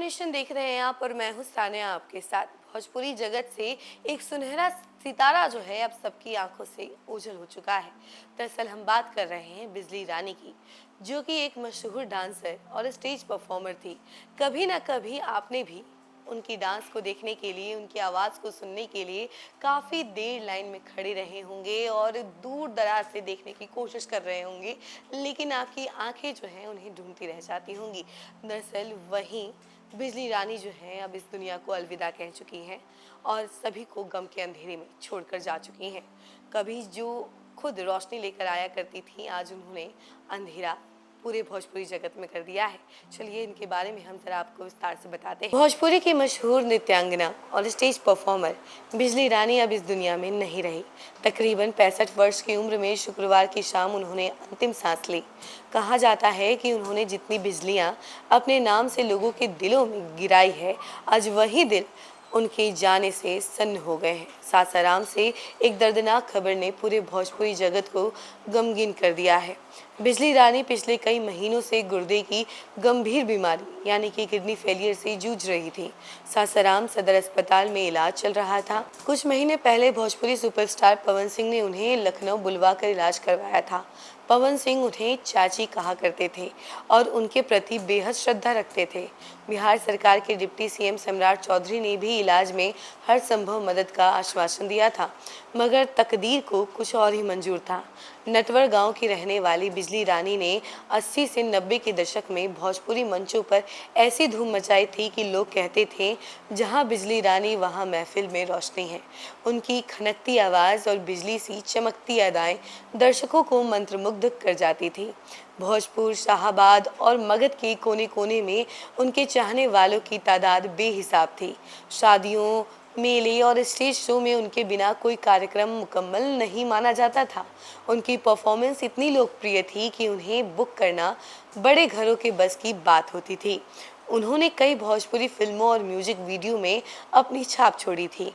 Nation देख रहे हैं आप और मैं हूँ सानिया आपके साथ। भोजपुरी जगत से एक सुनहरा सितारा जो है अब सबकी आंखों से ओझल हो चुका है। दरअसल हम बात कर रहे हैं बिजली रानी की, जो कि एक मशहूर डांसर और स्टेज परफॉर्मर थी। कभी ना कभी आपने भी उनकी डांस को देखने के लिए, उनकी आवाज़ को सुनने के लिए काफ़ी देर लाइन में खड़े रहे होंगे और दूर दराज से देखने की कोशिश कर रहे होंगे, लेकिन आपकी आंखें जो हैं उन्हें ढूंढती रह जाती होंगी। दरअसल वहीं बिजली रानी जो है अब इस दुनिया को अलविदा कह चुकी हैं और सभी को गम के अंधेरे में छोड़कर जा चुकी हैं। कभी जो खुद रोशनी लेकर आया करती थी, आज उन्होंने अंधेरा पूरे भोजपुरी जगत में कर दिया है। चलिए इनके बारे में हम जरा आपको विस्तार से बताते हैं। भोजपुरी की मशहूर नृत्यांगना और स्टेज परफॉर्मर बिजली रानी अब इस दुनिया में नहीं रही। तकरीबन 65 वर्ष की उम्र में शुक्रवार की शाम उन्होंने अंतिम सांस ली। कहा जाता है कि उन्होंने जितनी बिजलियां अपने नाम से लोगों के दिलों में गिराई है, आज वही दिल उनके जाने से सन्न हो गए हैं। सासाराम से एक दर्दनाक खबर ने पूरे भोजपुरी जगत को गमगीन कर दिया है। बिजली रानी पिछले कई महीनों से गुर्दे की गंभीर बीमारी यानी कि किडनी फेलियर से जूझ रही थी। सासाराम सदर अस्पताल में इलाज चल रहा था। कुछ महीने पहले भोजपुरी सुपरस्टार पवन सिंह ने उन्हें लखनऊ बुलवा कर इलाज करवाया था। पवन सिंह उन्हें चाची कहा करते थे और उनके प्रति बेहद श्रद्धा रखते थे। बिहार सरकार के डिप्टी सीएम सम्राट चौधरी ने भी इलाज में हर संभव मदद का आश्वासन दिया था, मगर तकदीर को कुछ और ही मंजूर था। नटवर गांव की रहने वाली बिजली रानी ने 80 से 90 के दशक में भोजपुरी मंचों पर ऐसी धूम मचाई थी कि लोग कहते थे, जहां बिजली रानी वहां महफिल में रोशनी है। उनकी खनकती आवाज़ और बिजली सी चमकती अदाएं दर्शकों को मंत्रमुग्ध कर जाती थी। भोजपुर, शाहाबाद और मगध के कोने कोने में उनके चाहने वालों की तादाद बेहिसाब थी। शादियों, मेले और स्टेज शो में उनके बिना कोई कार्यक्रम मुकम्मल नहीं माना जाता था। उनकी परफॉर्मेंस इतनी लोकप्रिय थी कि उन्हें बुक करना बड़े घरों के बस की बात होती थी। उन्होंने कई भोजपुरी फिल्मों और म्यूजिक वीडियो में अपनी छाप छोड़ी थी।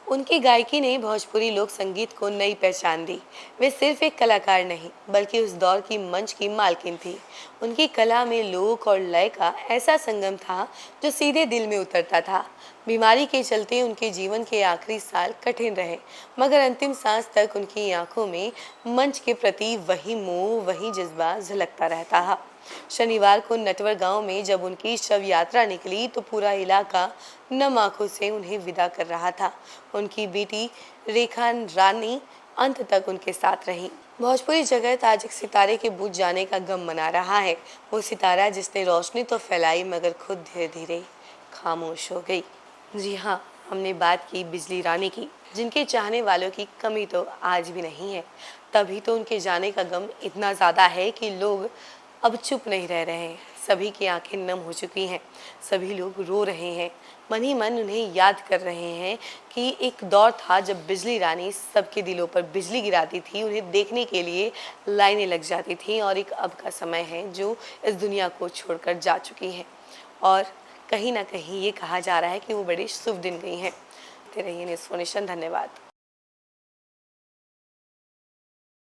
उनकी गायकी ने भोजपुरी लोक संगीत को नई पहचान दी। वे सिर्फ एक कलाकार नहीं, बल्कि उस दौर की मंच की मालकिन थी। उनकी कला में लोक और लय का ऐसा संगम था जो सीधे दिल में उतरता था। बीमारी के चलते उनके जीवन के आखिरी साल कठिन रहे, मगर अंतिम सांस तक उनकी आंखों में मंच के प्रति वही मोह, वही जज्बा झलकता रहता है। शनिवार को नटवर गांव में जब उनकी शव यात्रा निकली तो पूरा इलाका नम आंखों से उन्हें विदा कर रहा था। उनकी बेटी रेखा रानी अंत तक उनके साथ रही। भोजपुरी जगत आज एक सितारे के बुझ जाने का गम मना रहा है। वो सितारा जिसने रोशनी तो फैलाई, मगर खुद धीरे धीरे खामोश हो गई। जी हाँ, हमने बात की बिजली रानी की, जिनके चाहने वालों की कमी तो आज भी नहीं है। तभी तो उनके जाने का गम इतना ज़्यादा है कि लोग अब चुप नहीं रह रहे हैं। सभी की आंखें नम हो चुकी हैं, सभी लोग रो रहे हैं, मन ही मन उन्हें याद कर रहे हैं कि एक दौर था जब बिजली रानी सबके दिलों पर बिजली गिराती थी। उन्हें देखने के लिए लाइनें लग जाती थी और एक अब का समय है जो इस दुनिया को छोड़कर जा चुकी हैं और कहीं ना कहीं ये कहा जा रहा है कि वो बड़े शुभ दिन गई हैं। रहिए न्यूज़ नेशन। धन्यवाद।